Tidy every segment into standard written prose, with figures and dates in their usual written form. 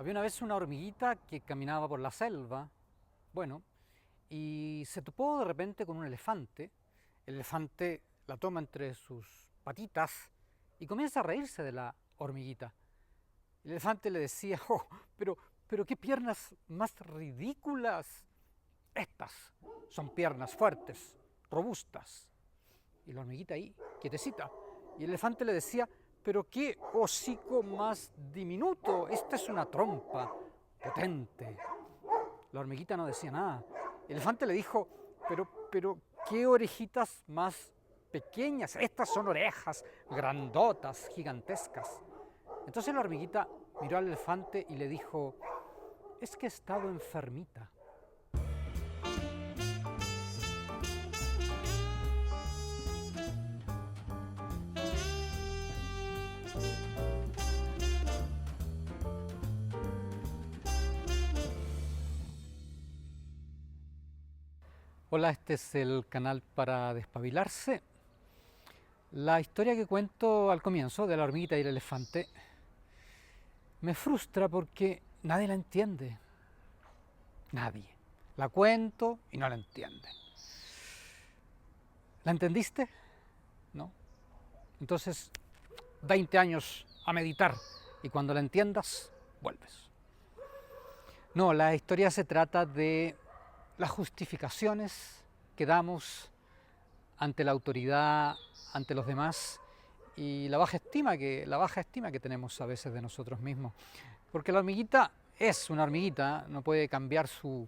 Había una vez una hormiguita que caminaba por la selva, bueno, y se topó de repente con un elefante. El elefante la toma entre sus patitas y comienza a reírse de la hormiguita. El elefante le decía, oh, pero qué piernas más ridículas. Estas son piernas fuertes, robustas. Y la hormiguita ahí, quietecita. Y el elefante le decía, pero qué hocico más diminuto, esta es una trompa potente. La hormiguita no decía nada. El elefante le dijo, pero qué orejitas más pequeñas, estas son orejas grandotas, gigantescas. Entonces la hormiguita miró al elefante y le dijo, es que he estado enfermita. Hola, este es el canal para despabilarse. La historia que cuento al comienzo de la hormiguita y el elefante me frustra porque nadie la entiende. Nadie. La cuento y no la entienden. ¿La entendiste? ¿No? Entonces, 20 años a meditar y cuando la entiendas, vuelves. No, la historia se trata de las justificaciones que damos ante la autoridad, ante los demás y la baja estima que tenemos a veces de nosotros mismos. Porque la hormiguita es una hormiguita, no puede cambiar su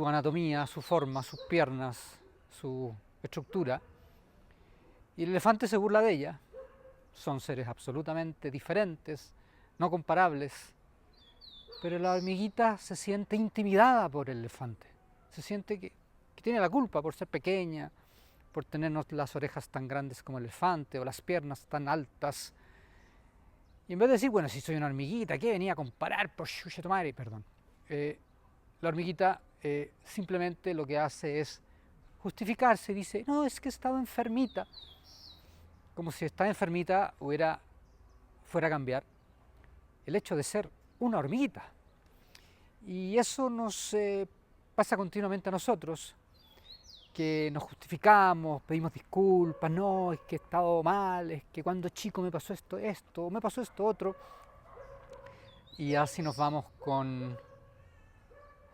anatomía, su forma, sus piernas, su estructura. Y el elefante se burla de ella. Son seres absolutamente diferentes, no comparables. Pero la hormiguita se siente intimidada por el elefante. Se siente que tiene la culpa por ser pequeña, por tenernos las orejas tan grandes como el elefante o las piernas tan altas. Y en vez de decir, bueno, si soy una hormiguita, ¿qué venía a comparar? Por chucha tu madre, perdón. La hormiguita simplemente lo que hace es justificarse y dice, no, es que he estado enfermita. Como si estar enfermita fuera a cambiar el hecho de ser una hormiguita. Y eso nos pasa continuamente a nosotros, que nos justificamos, pedimos disculpas, no, es que he estado mal, es que cuando chico me pasó esto, o me pasó esto otro. Y así nos vamos con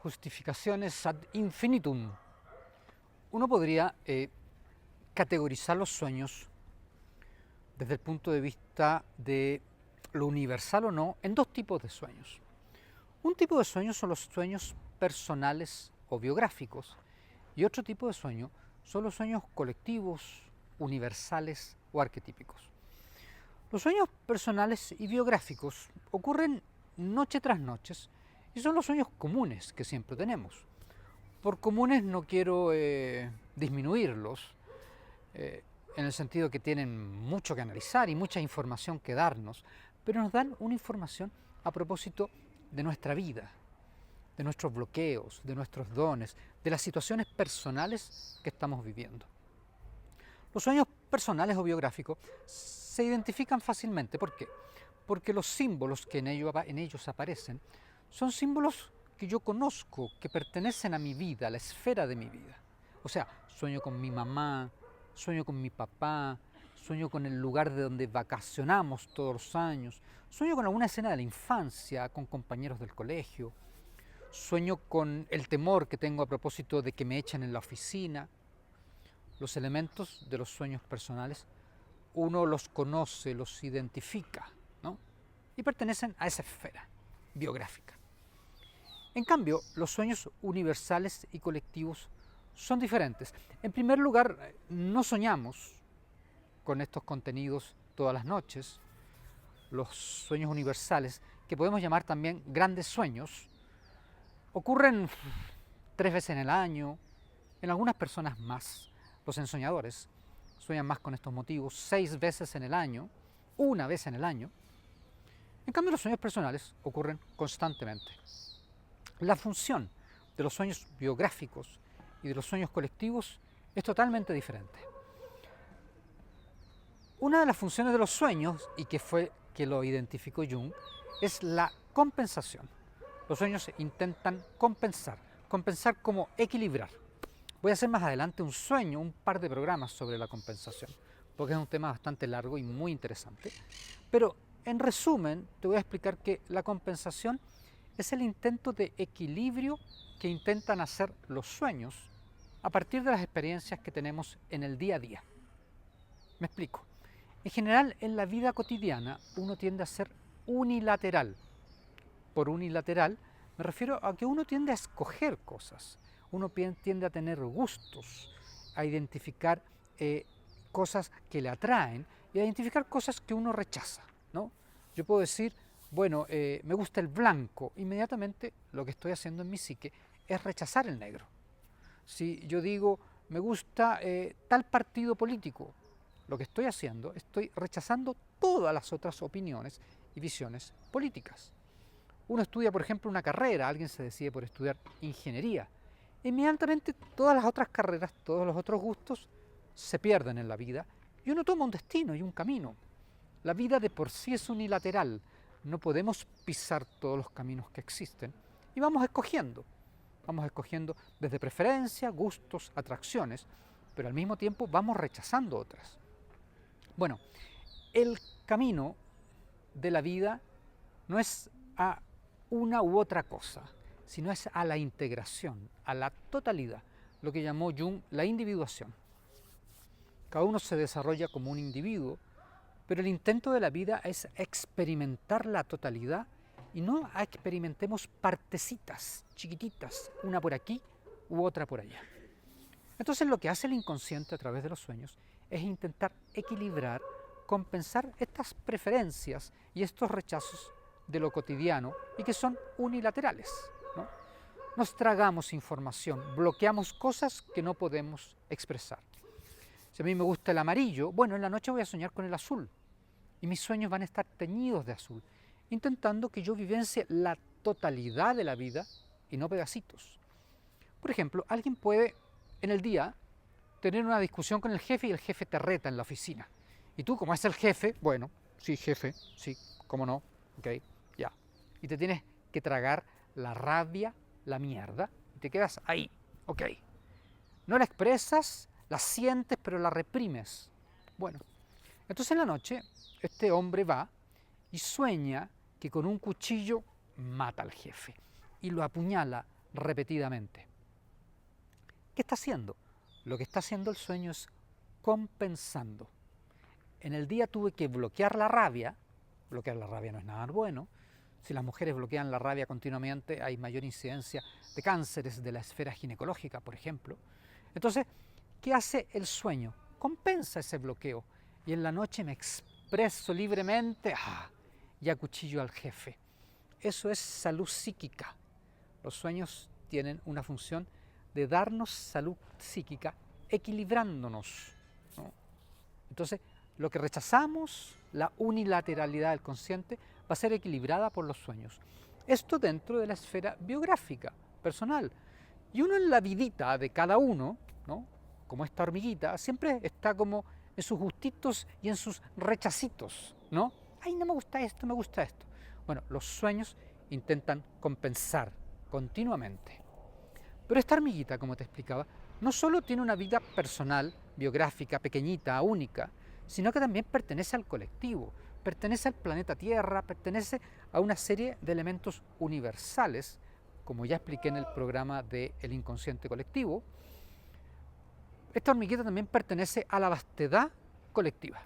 justificaciones ad infinitum. Uno podría categorizar los sueños desde el punto de vista de lo universal o no en dos tipos de sueños. Un tipo de sueños son los sueños personales o biográficos y otro tipo de sueño son los sueños colectivos, universales o arquetípicos. Los sueños personales y biográficos ocurren noche tras noche y son los sueños comunes que siempre tenemos. Por comunes no quiero disminuirlos, en el sentido que tienen mucho que analizar y mucha información que darnos, pero nos dan una información a propósito de nuestra vida, de nuestros bloqueos, de nuestros dones, de las situaciones personales que estamos viviendo. Los sueños personales o biográficos se identifican fácilmente. ¿Por qué? Porque los símbolos que en ellos aparecen son símbolos que yo conozco, que pertenecen a mi vida, a la esfera de mi vida. O sea, sueño con mi mamá, sueño con mi papá, sueño con el lugar de donde vacacionamos todos los años, sueño con alguna escena de la infancia, con compañeros del colegio, sueño con el temor que tengo a propósito de que me echen en la oficina. Los elementos de los sueños personales uno los conoce, los identifica, ¿no? Y pertenecen a esa esfera biográfica. En cambio, los sueños universales y colectivos son diferentes. En primer lugar, no soñamos con estos contenidos todas las noches. Los sueños universales, que podemos llamar también grandes sueños, ocurren 3 veces en el año, en algunas personas más. Los ensoñadores sueñan más con estos motivos, 6 veces en el año, una vez en el año. En cambio, los sueños personales ocurren constantemente. La función de los sueños biográficos y de los sueños colectivos es totalmente diferente. Una de las funciones de los sueños, y que fue que lo identificó Jung, es la compensación. Los sueños intentan compensar, compensar como equilibrar. Voy a hacer más adelante un sueño, un par de programas sobre la compensación, porque es un tema bastante largo y muy interesante. Pero en resumen, te voy a explicar que la compensación es el intento de equilibrio que intentan hacer los sueños a partir de las experiencias que tenemos en el día a día. Me explico. En general, en la vida cotidiana, uno tiende a ser unilateral. Por unilateral, me refiero a que uno tiende a escoger cosas, uno tiende a tener gustos, a identificar cosas que le atraen y a identificar cosas que uno rechaza, ¿no? Yo puedo decir, bueno, me gusta el blanco, inmediatamente lo que estoy haciendo en mi psique es rechazar el negro. Si yo digo, me gusta tal partido político, lo que estoy haciendo, estoy rechazando todas las otras opiniones y visiones políticas. Uno estudia, por ejemplo, una carrera, alguien se decide por estudiar ingeniería. Inmediatamente todas las otras carreras, todos los otros gustos se pierden en la vida y uno toma un destino y un camino. La vida de por sí es unilateral, no podemos pisar todos los caminos que existen y vamos escogiendo desde preferencia, gustos, atracciones, pero al mismo tiempo vamos rechazando otras. Bueno, el camino de la vida no es a una u otra cosa, sino es a la integración, a la totalidad, lo que llamó Jung la individuación. Cada uno se desarrolla como un individuo, pero el intento de la vida es experimentar la totalidad y no experimentemos partecitas chiquititas, una por aquí u otra por allá. Entonces lo que hace el inconsciente a través de los sueños es intentar equilibrar, compensar estas preferencias y estos rechazos de lo cotidiano y que son unilaterales, ¿no? Nos tragamos información, bloqueamos cosas que no podemos expresar. Si a mí me gusta el amarillo, bueno, en la noche voy a soñar con el azul y mis sueños van a estar teñidos de azul, intentando que yo vivencie la totalidad de la vida y no pedacitos. Por ejemplo, alguien puede en el día tener una discusión con el jefe y el jefe te reta en la oficina. Y tú, como es el jefe, bueno, sí, jefe, sí, cómo no, ok, ya. Y te tienes que tragar la rabia, la mierda, y te quedas ahí, ok. No la expresas, la sientes, pero la reprimes. Bueno, entonces en la noche este hombre va y sueña que con un cuchillo mata al jefe y lo apuñala repetidamente. ¿Qué está haciendo? Lo que está haciendo el sueño es compensando. En el día tuve que bloquear la rabia no es nada bueno. Si las mujeres bloquean la rabia continuamente hay mayor incidencia de cánceres de la esfera ginecológica, por ejemplo. Entonces, ¿qué hace el sueño? Compensa ese bloqueo y en la noche me expreso libremente y acuchillo al jefe. Eso es salud psíquica. Los sueños tienen una función de darnos salud psíquica equilibrándonos, ¿no? Entonces, lo que rechazamos, la unilateralidad del consciente, va a ser equilibrada por los sueños. Esto dentro de la esfera biográfica, personal. Y uno en la vidita de cada uno, ¿no? Como esta hormiguita, siempre está como en sus gustitos y en sus rechacitos, ¿no? Ay, no me gusta esto, me gusta esto. Bueno, los sueños intentan compensar continuamente. Pero esta hormiguita, como te explicaba, no solo tiene una vida personal, biográfica, pequeñita, única, sino que también pertenece al colectivo, pertenece al planeta Tierra, pertenece a una serie de elementos universales, como ya expliqué en el programa de El inconsciente colectivo. Esta hormiguita también pertenece a la vastedad colectiva.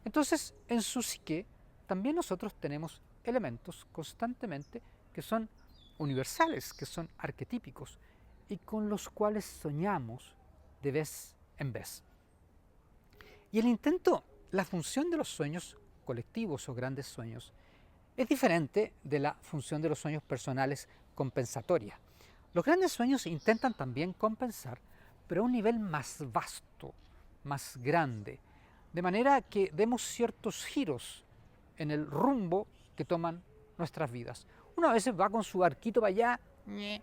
Entonces, en su psique, también nosotros tenemos elementos constantemente que son universales, que son arquetípicos y con los cuales soñamos de vez en vez. Y el intento, la función de los sueños colectivos o grandes sueños es diferente de la función de los sueños personales compensatoria. Los grandes sueños intentan también compensar, pero a un nivel más vasto, más grande, de manera que demos ciertos giros en el rumbo que toman nuestras vidas. Uno a veces va con su arquito para allá, y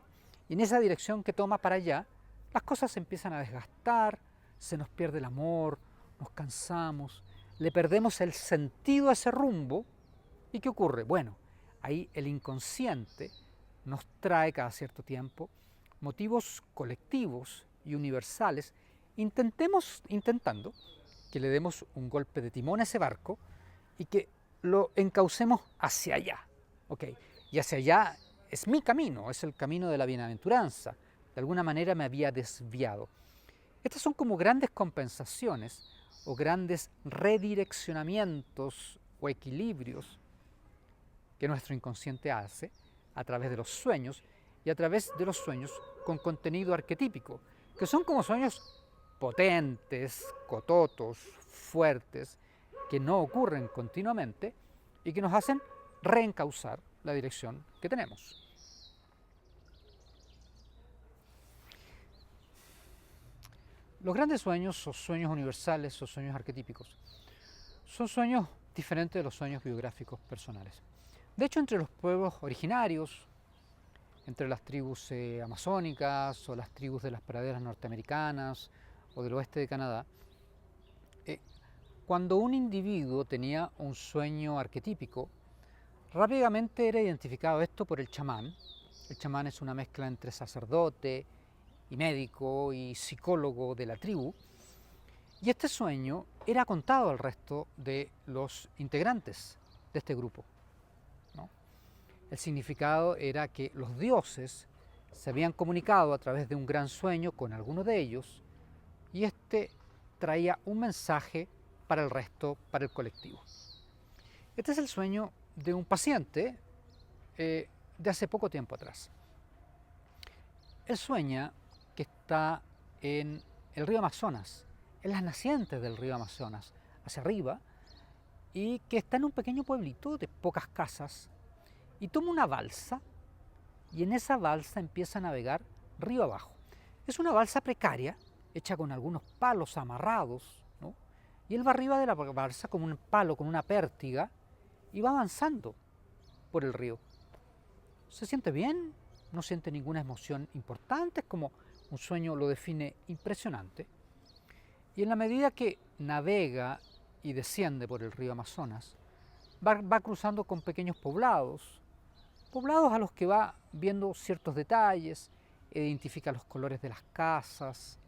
en esa dirección que toma para allá, las cosas se empiezan a desgastar, se nos pierde el amor, nos cansamos, le perdemos el sentido a ese rumbo. ¿Y qué ocurre? Bueno, Ahí el inconsciente nos trae cada cierto tiempo motivos colectivos y universales, intentando que le demos un golpe de timón a ese barco y que lo encaucemos hacia allá. ¿Okay? Y hacia allá es mi camino, es el camino de la bienaventuranza. De alguna manera me había desviado. Estas son como grandes compensaciones o grandes redireccionamientos o equilibrios que nuestro inconsciente hace a través de los sueños y a través de los sueños con contenido arquetípico, que son como sueños potentes, cototos, fuertes, que no ocurren continuamente y que nos hacen reencauzar la dirección que tenemos. Los grandes sueños o sueños universales o sueños arquetípicos son sueños diferentes de los sueños biográficos personales. De hecho, entre los pueblos originarios, entre las tribus amazónicas o las tribus de las praderas norteamericanas o del oeste de Canadá, cuando un individuo tenía un sueño arquetípico, rápidamente era identificado esto por el chamán. El chamán es una mezcla entre sacerdote y médico y psicólogo de la tribu, y este sueño era contado al resto de los integrantes de este grupo, ¿no? El significado era que los dioses se habían comunicado a través de un gran sueño con alguno de ellos, y este traía un mensaje para el resto, para el colectivo. Este es el sueño de un paciente de hace poco tiempo atrás. Él sueña que está en el río Amazonas, en las nacientes del río Amazonas, hacia arriba, y que está en un pequeño pueblito de pocas casas, y toma una balsa, y en esa balsa empieza a navegar río abajo. Es una balsa precaria, hecha con algunos palos amarrados, ¿no? Y él va arriba de la balsa con un palo, con una pértiga, y va avanzando por el río. Se siente bien, no siente ninguna emoción importante, es como un sueño lo define impresionante. Y en la medida que navega y desciende por el río Amazonas, va cruzando con pequeños poblados a los que va viendo ciertos detalles, identifica los colores de las casas,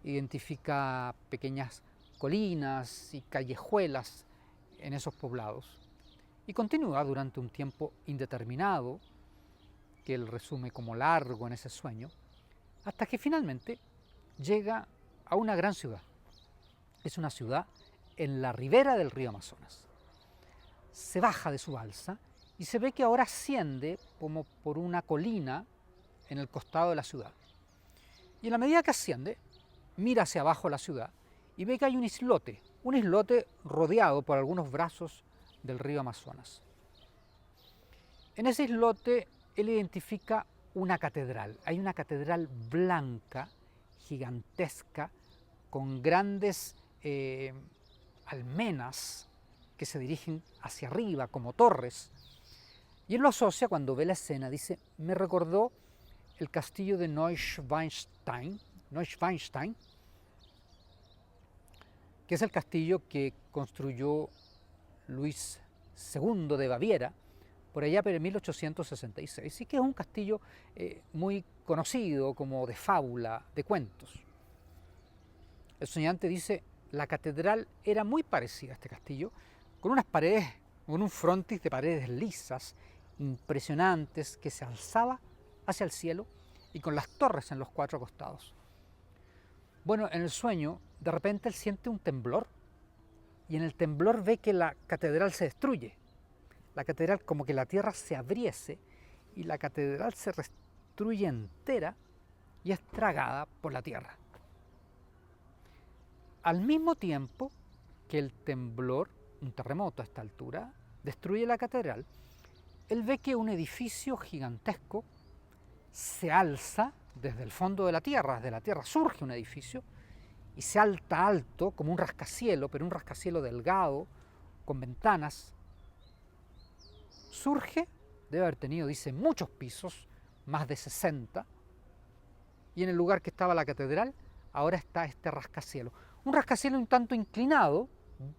identifica pequeñas colinas y callejuelas en esos poblados. Y continúa durante un tiempo indeterminado, que él resume como largo en ese sueño, hasta que finalmente llega a una gran ciudad. Es una ciudad en la ribera del río Amazonas. Se baja de su balsa y se ve que ahora asciende como por una colina en el costado de la ciudad. Y en la medida que asciende, mira hacia abajo la ciudad y ve que hay un islote rodeado por algunos brazos del río Amazonas. En ese islote él identifica una catedral. Hay una catedral blanca, gigantesca, con grandes almenas que se dirigen hacia arriba como torres. Y él lo asocia, cuando ve la escena, dice, me recordó el castillo de Neuschwanstein, que es el castillo que construyó Luis II de Baviera, por allá por 1866, y que es un castillo muy conocido como de fábula, de cuentos. El soñante dice, la catedral era muy parecida a este castillo, con unas paredes, con un frontis de paredes lisas, impresionantes, que se alzaba hacia el cielo y con las torres en los cuatro costados. Bueno, en el sueño, de repente él siente un temblor, y en el temblor ve que la catedral se destruye. La catedral, como que la tierra se abriese, y la catedral se destruye entera y es tragada por la tierra. Al mismo tiempo que el temblor, un terremoto a esta altura, destruye la catedral, él ve que un edificio gigantesco se alza desde el fondo de la tierra. Desde la tierra surge un edificio y se alza alto como un rascacielos, pero un rascacielos delgado, con ventanas. Surge, debe haber tenido, dice, muchos pisos, más de 60, y en el lugar que estaba la catedral, ahora está este rascacielos. Un rascacielos un tanto inclinado,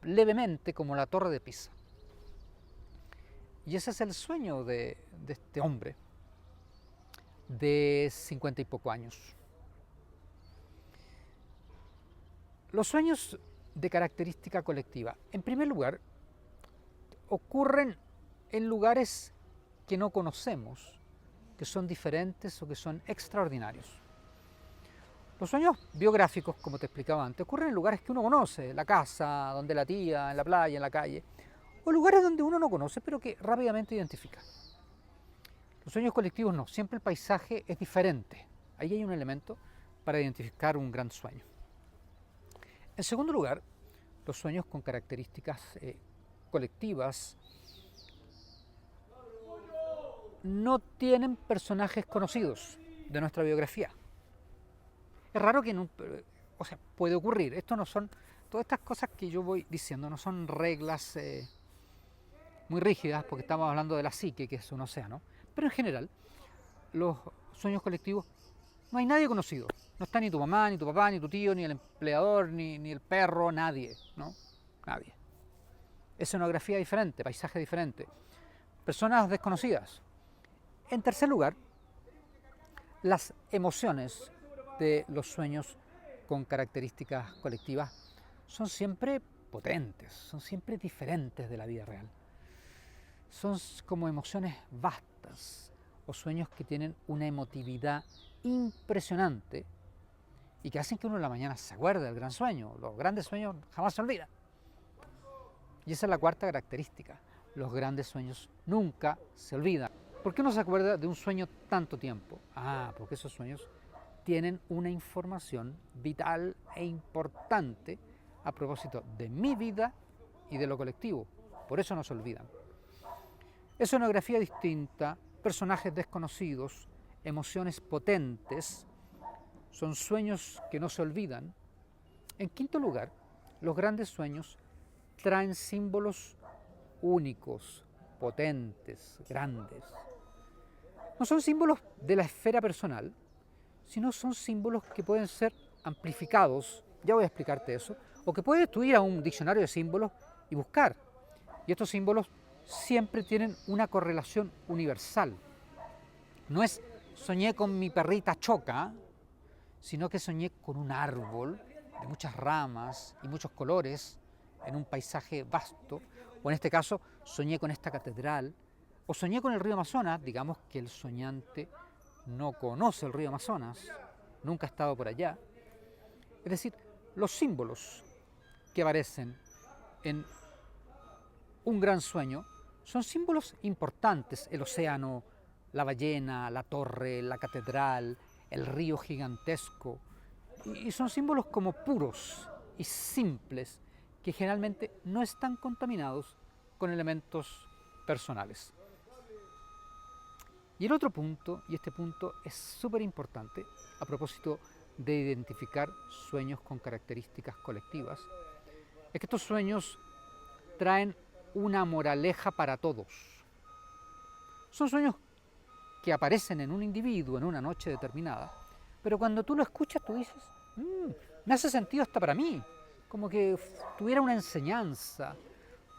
levemente, como la Torre de Pisa. Y ese es el sueño de este hombre de 50 y poco años. Los sueños de característica colectiva, en primer lugar, ocurren en lugares que no conocemos, que son diferentes o que son extraordinarios. Los sueños biográficos, como te explicaba antes, ocurren en lugares que uno conoce, la casa, donde la tía, en la playa, en la calle, o lugares donde uno no conoce, pero que rápidamente identifica. Los sueños colectivos no, siempre el paisaje es diferente. Ahí hay un elemento para identificar un gran sueño. En segundo lugar, los sueños con características colectivas no tienen personajes conocidos de nuestra biografía. Es raro que o sea, puede ocurrir. Esto no son, todas estas cosas que yo voy diciendo no son reglas muy rígidas, porque estamos hablando de la psique, que es un océano. Pero en general, los sueños colectivos, no hay nadie conocido. No está ni tu mamá, ni tu papá, ni tu tío, ni el empleador, ni el perro, nadie, ¿no? Nadie. Escenografía diferente, paisaje diferente. Personas desconocidas. En tercer lugar, las emociones de los sueños con características colectivas son siempre potentes, son siempre diferentes de la vida real. Son como emociones vastas o sueños que tienen una emotividad impresionante y que hacen que uno en la mañana se acuerde del gran sueño. Los grandes sueños jamás se olvidan. Y esa es la cuarta característica. Los grandes sueños nunca se olvidan. ¿Por qué uno se acuerda de un sueño tanto tiempo? Porque esos sueños tienen una información vital e importante a propósito de mi vida y de lo colectivo. Por eso no se olvidan. Escenografía distinta, personajes desconocidos, emociones potentes, son sueños que no se olvidan. En quinto lugar, los grandes sueños traen símbolos únicos, potentes, grandes. No son símbolos de la esfera personal, sino son símbolos que pueden ser amplificados, ya voy a explicarte eso, o que puedes tú ir a un diccionario de símbolos y buscar. Y estos símbolos siempre tienen una correlación universal. No es soñé con mi perrita Choca, sino que soñé con un árbol de muchas ramas y muchos colores en un paisaje vasto, o en este caso soñé con esta catedral, o soñé con el río Amazonas. Digamos que el soñante no conoce el río Amazonas, nunca ha estado por allá. Es decir, los símbolos que aparecen en un gran sueño son símbolos importantes: el océano, la ballena, la torre, la catedral, el río gigantesco, y son símbolos como puros y simples que generalmente no están contaminados con elementos personales. Y el otro punto, y este punto es súper importante a propósito de identificar sueños con características colectivas, es que estos sueños traen una moraleja para todos. Son sueños que aparecen en un individuo en una noche determinada, pero cuando tú lo escuchas tú dices, me hace sentido hasta para mí, como que tuviera una enseñanza,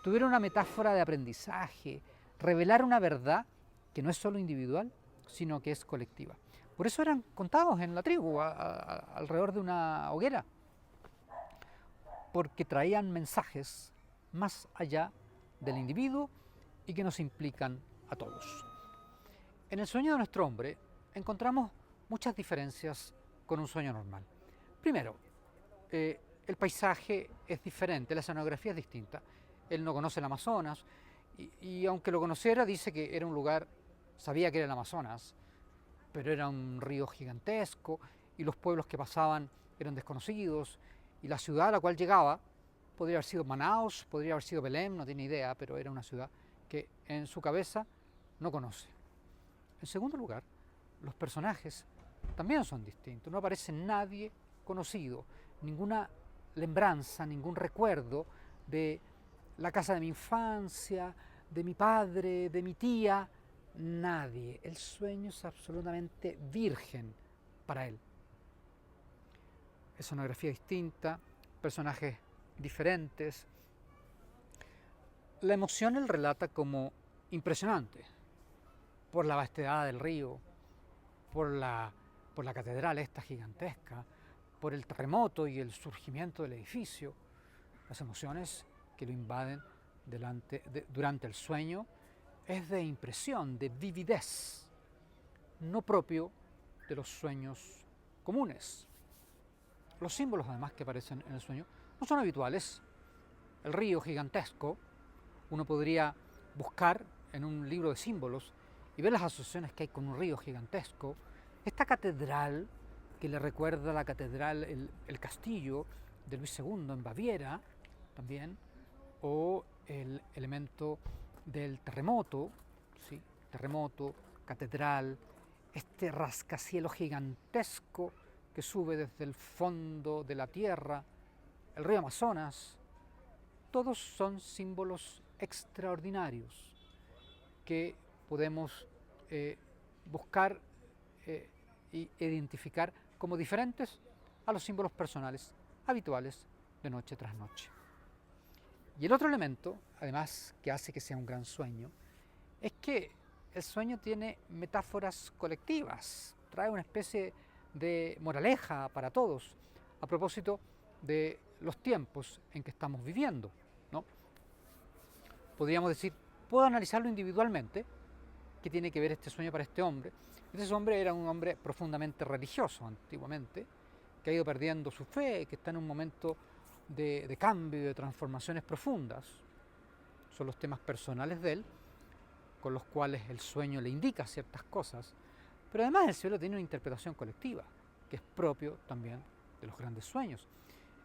tuviera una metáfora de aprendizaje, revelar una verdad que no es solo individual, sino que es colectiva. Por eso eran contados en la tribu, alrededor de una hoguera, porque traían mensajes más allá del individuo y que nos implican a todos. En el sueño de nuestro hombre encontramos muchas diferencias con un sueño normal. Primero, el paisaje es diferente, la escenografía es distinta. Él no conoce el Amazonas y aunque lo conociera dice que era un lugar, sabía que era el Amazonas, pero era un río gigantesco y los pueblos que pasaban eran desconocidos y la ciudad a la cual llegaba podría haber sido Manaos, podría haber sido Belém, no tiene idea, pero era una ciudad que en su cabeza no conoce. En segundo lugar, los personajes también son distintos, no aparece nadie conocido, ninguna lembranza, ningún recuerdo de la casa de mi infancia, de mi padre, de mi tía, nadie. El sueño es absolutamente virgen para él. Escenografía distinta, personajes diferentes. La emoción él relata como impresionante por la vastedad del río, por la catedral esta gigantesca, por el terremoto y el surgimiento del edificio, las emociones que lo invaden durante el sueño es de impresión, de vividez, no propio de los sueños comunes. Los símbolos además que aparecen en el sueño no son habituales. El río gigantesco, uno podría buscar en un libro de símbolos y ver las asociaciones que hay con un río gigantesco. Esta catedral, que le recuerda a la catedral, el castillo de Luis II en Baviera, también, o el elemento del terremoto, ¿sí? Terremoto, catedral, este rascacielos gigantesco que sube desde el fondo de la tierra, el río Amazonas, todos son símbolos extraordinarios que podemos buscar e identificar como diferentes a los símbolos personales habituales de noche tras noche. Y el otro elemento, además, que hace que sea un gran sueño, es que el sueño tiene metáforas colectivas, trae una especie de moraleja para todos, a propósito de los tiempos en que estamos viviendo, ¿no? Podríamos decir, puedo analizarlo individualmente, qué tiene que ver este sueño para este hombre. Este hombre era un hombre profundamente religioso antiguamente, que ha ido perdiendo su fe, que está en un momento de cambio y de transformaciones profundas. Son los temas personales de él, con los cuales el sueño le indica ciertas cosas, pero además el cielo tiene una interpretación colectiva, que es propio también de los grandes sueños,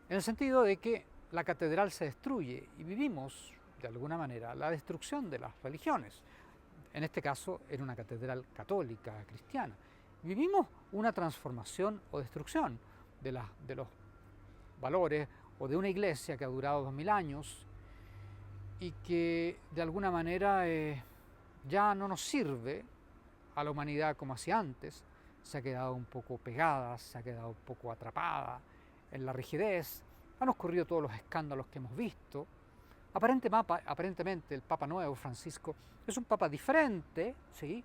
en el sentido de que la catedral se destruye y vivimos, de alguna manera, la destrucción de las religiones. En este caso, era una catedral católica, cristiana. Vivimos una transformación o destrucción de los valores o de una iglesia que ha durado 2000 años y que de alguna manera ya no nos sirve a la humanidad como hacía antes. Se ha quedado un poco pegada, se ha quedado un poco atrapada en la rigidez. Han ocurrido todos los escándalos que hemos visto. Aparentemente el Papa Nuevo, Francisco, es un Papa diferente, ¿sí?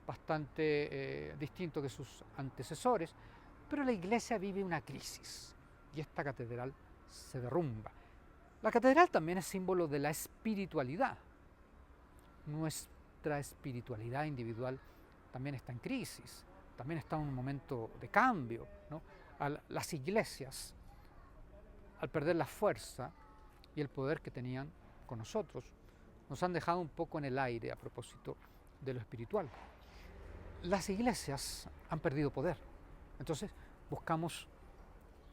Bastante distinto que sus antecesores, pero la Iglesia vive una crisis y esta catedral se derrumba. La catedral también es símbolo de la espiritualidad. Nuestra espiritualidad individual también está en crisis, también está en un momento de cambio, ¿no? Las iglesias, al perder la fuerza y el poder que tenían con nosotros, nos han dejado un poco en el aire a propósito de lo espiritual. Las iglesias han perdido poder, entonces buscamos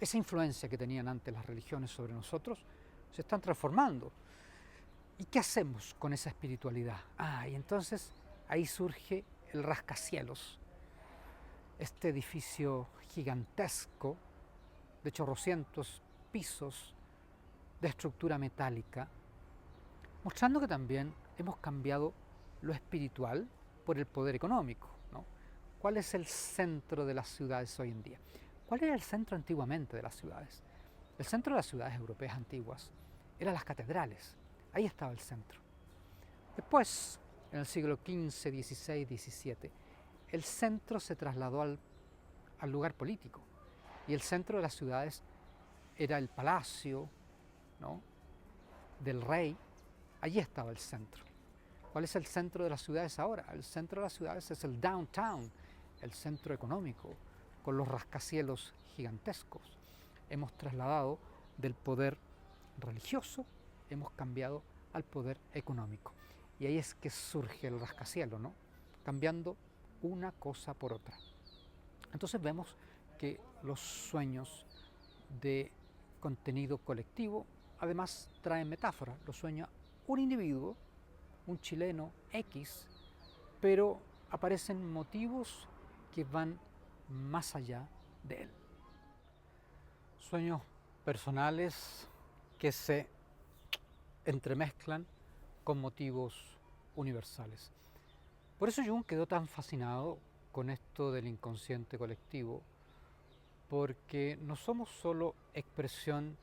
esa influencia que tenían antes las religiones sobre nosotros, se están transformando. ¿Y qué hacemos con esa espiritualidad? Y entonces ahí surge el rascacielos, este edificio gigantesco de chorrocientos pisos de estructura metálica, mostrando que también hemos cambiado lo espiritual por el poder económico, ¿no? ¿Cuál es el centro de las ciudades hoy en día? ¿Cuál era el centro antiguamente de las ciudades? El centro de las ciudades europeas antiguas eran las catedrales, ahí estaba el centro. Después, en el siglo XV, XVI, XVII, el centro se trasladó al lugar político y el centro de las ciudades era el palacio, ¿no?, del rey. Allí estaba el centro. ¿Cuál es el centro de las ciudades ahora? El centro de las ciudades es el downtown, el centro económico, con los rascacielos gigantescos. Hemos trasladado del poder religioso, hemos cambiado al poder económico. Y ahí es que surge el rascacielos, ¿no? Cambiando una cosa por otra. Entonces vemos que los sueños de contenido colectivo además traen metáforas. Lo sueña un individuo, un chileno X, pero aparecen motivos que van más allá de él. Sueños personales que se entremezclan con motivos universales. Por eso Jung quedó tan fascinado con esto del inconsciente colectivo, porque no somos solo expresión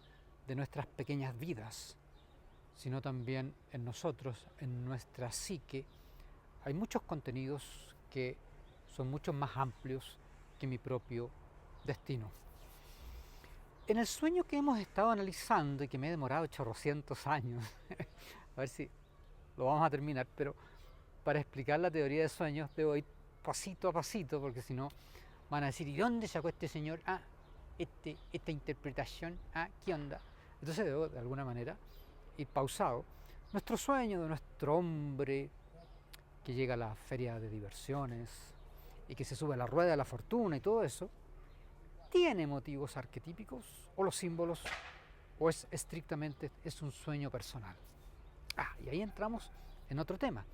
de nuestras pequeñas vidas, sino también en nosotros, en nuestra psique, hay muchos contenidos que son mucho más amplios que mi propio destino. En el sueño que hemos estado analizando y que me he demorado chorrocientos años, a ver si lo vamos a terminar, pero para explicar la teoría de sueños debo ir pasito a pasito, porque si no van a decir, ¿y dónde sacó este señor? Esta interpretación, ¿qué onda? Entonces debo, de alguna manera, ir pausado. Nuestro sueño de nuestro hombre que llega a la feria de diversiones y que se sube a la rueda de la fortuna y todo eso, ¿tiene motivos arquetípicos o los símbolos o es estrictamente es un sueño personal? Y ahí entramos en otro tema,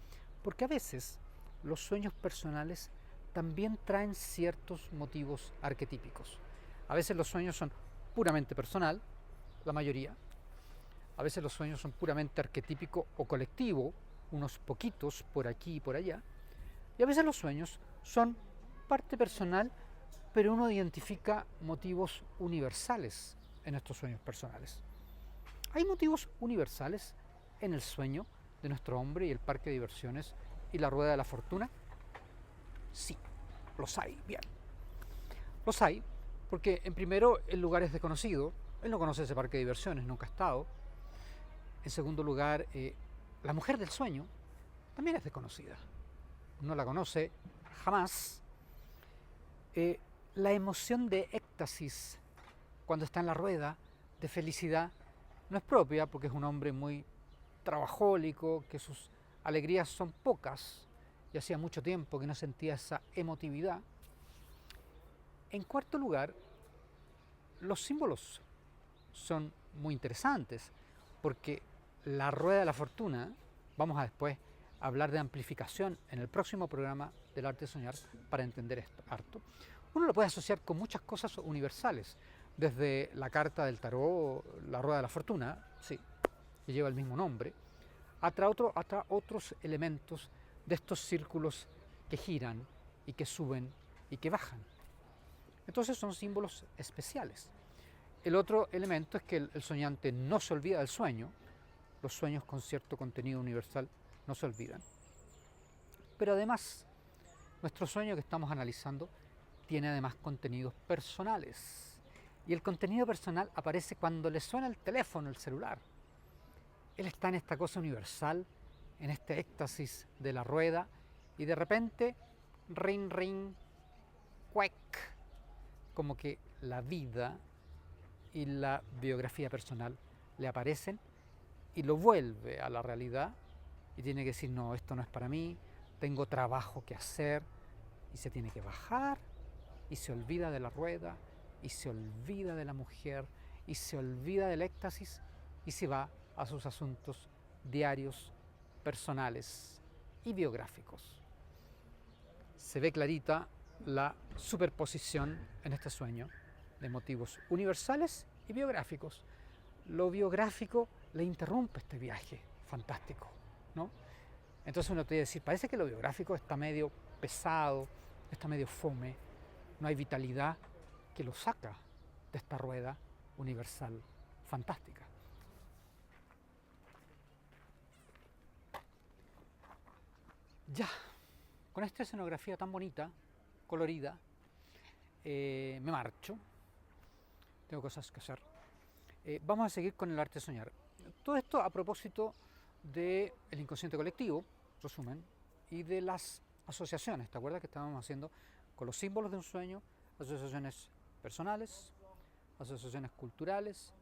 porque a veces los sueños personales también traen ciertos motivos arquetípicos. A veces los sueños son puramente personal, la mayoría. A veces los sueños son puramente arquetípico o colectivo, unos poquitos por aquí y por allá. Y a veces los sueños son parte personal, pero uno identifica motivos universales en estos sueños personales. ¿Hay motivos universales en el sueño de nuestro hombre y el parque de diversiones y la rueda de la fortuna? Sí, los hay, bien. Los hay porque, en primero, el lugar es desconocido. Él no conoce ese parque de diversiones, nunca ha estado. En segundo lugar, la mujer del sueño también es desconocida. No la conoce jamás. La emoción de éxtasis cuando está en la rueda, de felicidad, no es propia porque es un hombre muy trabajólico, que sus alegrías son pocas y hacía mucho tiempo que no sentía esa emotividad. En cuarto lugar, los símbolos son muy interesantes porque la rueda de la fortuna, vamos a después hablar de amplificación en el próximo programa del arte de soñar para entender esto harto. Uno lo puede asociar con muchas cosas universales, desde la carta del tarot, la rueda de la fortuna, sí, que lleva el mismo nombre, hasta otros elementos de estos círculos que giran y que suben y que bajan. Entonces son símbolos especiales. El otro elemento es que el soñante no se olvida del sueño. Los sueños con cierto contenido universal no se olvidan. Pero además, nuestro sueño que estamos analizando tiene además contenidos personales. Y el contenido personal aparece cuando le suena el teléfono, el celular. Él está en esta cosa universal, en este éxtasis de la rueda, y de repente, ring, ring, cuec, como que la vida y la biografía personal le aparecen y lo vuelve a la realidad y tiene que decir, no, esto no es para mí, tengo trabajo que hacer, y se tiene que bajar y se olvida de la rueda y se olvida de la mujer y se olvida del éxtasis y se va a sus asuntos diarios, personales y biográficos. Se ve clarita la superposición en este sueño de motivos universales y biográficos. Lo biográfico le interrumpe este viaje fantástico, ¿no? Entonces uno puede decir, parece que lo biográfico está medio pesado, está medio fome, no hay vitalidad que lo saca de esta rueda universal fantástica. Ya, con esta escenografía tan bonita, colorida, me marcho, tengo cosas que hacer. Vamos a seguir con el arte de soñar. Todo esto a propósito del inconsciente colectivo, resumen, y de las asociaciones. ¿Te acuerdas que estábamos haciendo con los símbolos de un sueño? Asociaciones personales, asociaciones culturales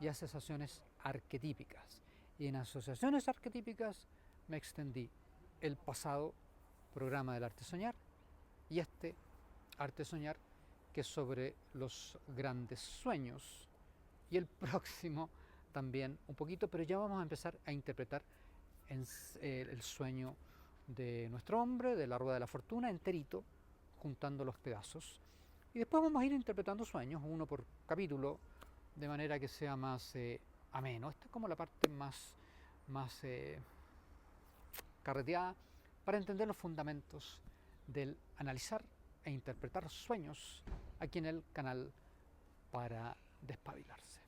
y asociaciones arquetípicas. Y en asociaciones arquetípicas me extendí el pasado programa del arte de soñar y este arte de soñar que es sobre los grandes sueños, y el próximo también un poquito, pero ya vamos a empezar a interpretar el sueño de nuestro hombre, de la rueda de la fortuna, enterito, juntando los pedazos. Y después vamos a ir interpretando sueños, uno por capítulo, de manera que sea más ameno. Esta es como la parte más carreteada para entender los fundamentos del analizar e interpretar sueños aquí en el canal para despabilarse.